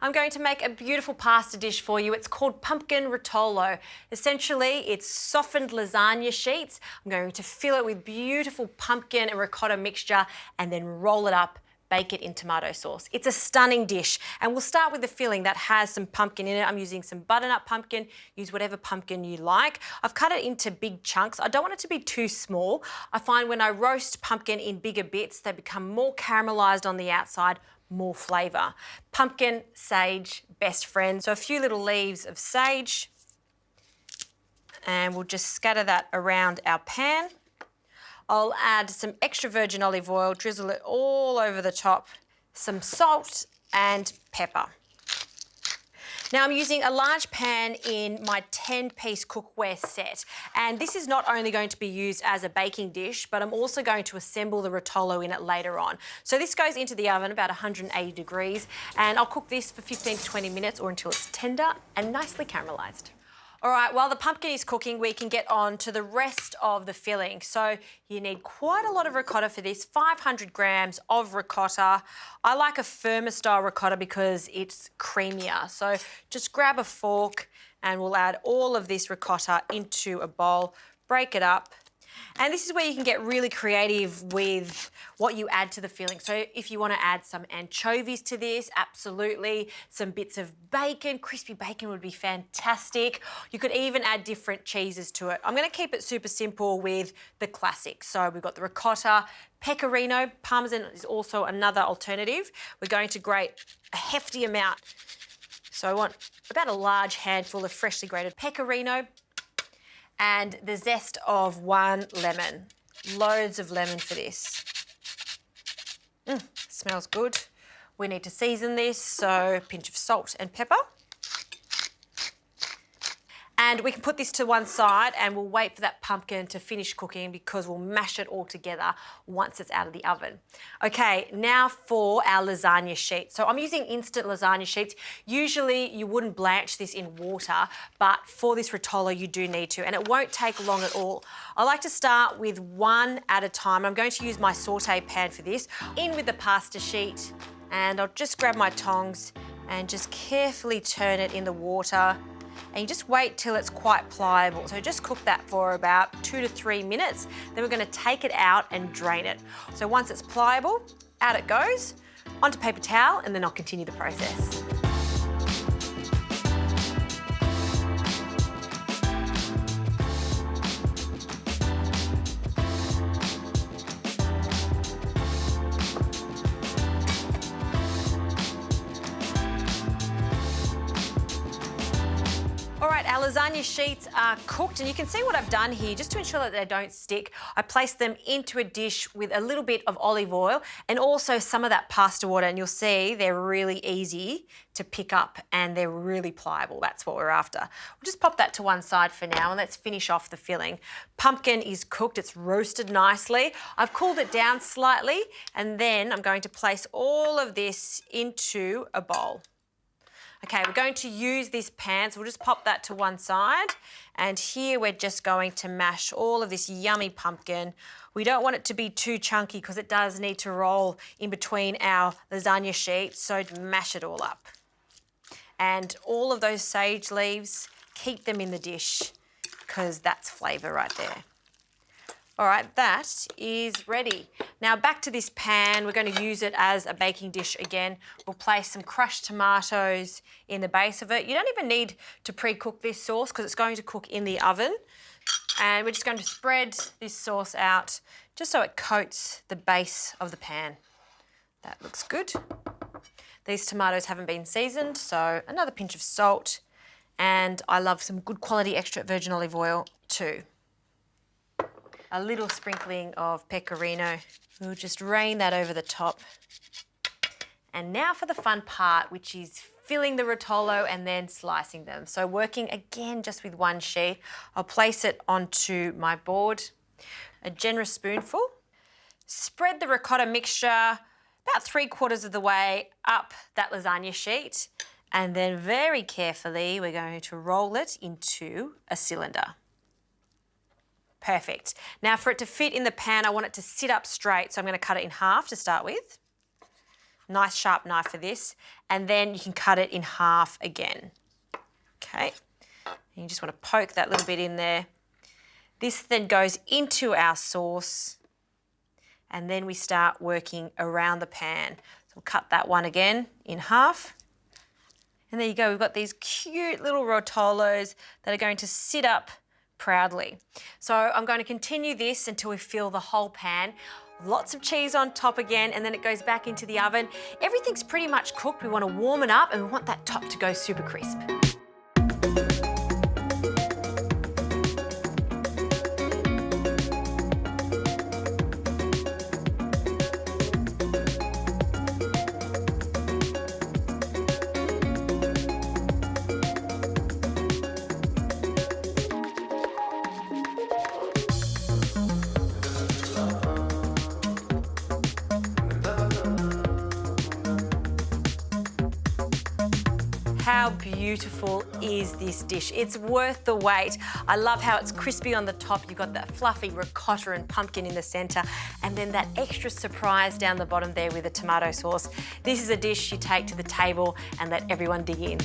I'm going to make a beautiful pasta dish for you. It's called pumpkin rotolo. Essentially, it's softened lasagna sheets. I'm going to fill it with beautiful pumpkin and ricotta mixture and then roll it up, bake it in tomato sauce. It's a stunning dish, and we'll start with the filling that has some pumpkin in it. I'm using some butternut pumpkin. Use whatever pumpkin you like. I've cut it into big chunks. I don't want it to be too small. I find when I roast pumpkin in bigger bits, they become more caramelized on the outside, more flavour. Pumpkin, sage, best friend. So a few little leaves of sage, and we'll just scatter that around our pan. I'll add some extra virgin olive oil, drizzle it all over the top, some salt and pepper. Now I'm using a large pan in my 10-piece cookware set, and this is not only going to be used as a baking dish, but I'm also going to assemble the rotolo in it later on. So this goes into the oven about 180 degrees, and I'll cook this for 15 to 20 minutes or until it's tender and nicely caramelised. All right, while the pumpkin is cooking, we can get on to the rest of the filling. So you need quite a lot of ricotta for this, 500 grams of ricotta. I like a firmer style ricotta because it's creamier. So just grab a fork and we'll add all of this ricotta into a bowl, break it up. And this is where you can get really creative with what you add to the filling. So if you want to add some anchovies to this, absolutely. Some bits of bacon, crispy bacon would be fantastic. You could even add different cheeses to it. I'm going to keep it super simple with the classics. So we've got the ricotta, pecorino, parmesan is also another alternative. We're going to grate a hefty amount. So I want about a large handful of freshly grated pecorino, and the zest of 1 lemon. Loads of lemon for this. Smells good. We need to season this, so a pinch of salt and pepper. And we can put this to one side and we'll wait for that pumpkin to finish cooking because we'll mash it all together once it's out of the oven. Okay, now for our lasagna sheet. So I'm using instant lasagna sheets. Usually you wouldn't blanch this in water, but for this rotolo you do need to, and it won't take long at all. I like to start with one at a time. I'm going to use my saute pan for this. In with the pasta sheet, and I'll just grab my tongs and just carefully turn it in the water. And you just wait till it's quite pliable. So just cook that for about 2 to 3 minutes. Then we're going to take it out and drain it. So once it's pliable, out it goes, onto paper towel, and then I'll continue the process. All right, our lasagna sheets are cooked, and you can see what I've done here just to ensure that they don't stick. I placed them into a dish with a little bit of olive oil and also some of that pasta water, and you'll see they're really easy to pick up and they're really pliable. That's what we're after. We'll just pop that to one side for now and let's finish off the filling. Pumpkin is cooked, it's roasted nicely. I've cooled it down slightly, and then I'm going to place all of this into a bowl. Okay, we're going to use this pan, so we'll just pop that to one side. And here we're just going to mash all of this yummy pumpkin. We don't want it to be too chunky because it does need to roll in between our lasagna sheets, so mash it all up. And all of those sage leaves, keep them in the dish because that's flavour right there. All right, that is ready. Now back to this pan, we're going to use it as a baking dish again. We'll place some crushed tomatoes in the base of it. You don't even need to pre-cook this sauce because it's going to cook in the oven. And we're just going to spread this sauce out just so it coats the base of the pan. That looks good. These tomatoes haven't been seasoned, so another pinch of salt. And I love some good quality extra virgin olive oil too. A little sprinkling of pecorino. We'll just rain that over the top. And now for the fun part, which is filling the rotolo and then slicing them. So working again just with one sheet, I'll place it onto my board. A generous spoonful. Spread the ricotta mixture about 3/4 of the way up that lasagna sheet. And then very carefully, we're going to roll it into a cylinder. Perfect. Now for it to fit in the pan, I want it to sit up straight, so I'm going to cut it in half to start with. Nice sharp knife for this. And then you can cut it in half again. Okay, and you just want to poke that little bit in there. This then goes into our sauce, and then we start working around the pan. So we'll cut that one again in half. And there you go, we've got these cute little rotolos that are going to sit up proudly. So I'm going to continue this until we fill the whole pan. Lots of cheese on top again, and then it goes back into the oven. Everything's pretty much cooked. We want to warm it up and we want that top to go super crisp. How beautiful is this dish? It's worth the wait. I love how it's crispy on the top. You've got that fluffy ricotta and pumpkin in the center, and then that extra surprise down the bottom there with the tomato sauce. This is a dish you take to the table and let everyone dig in.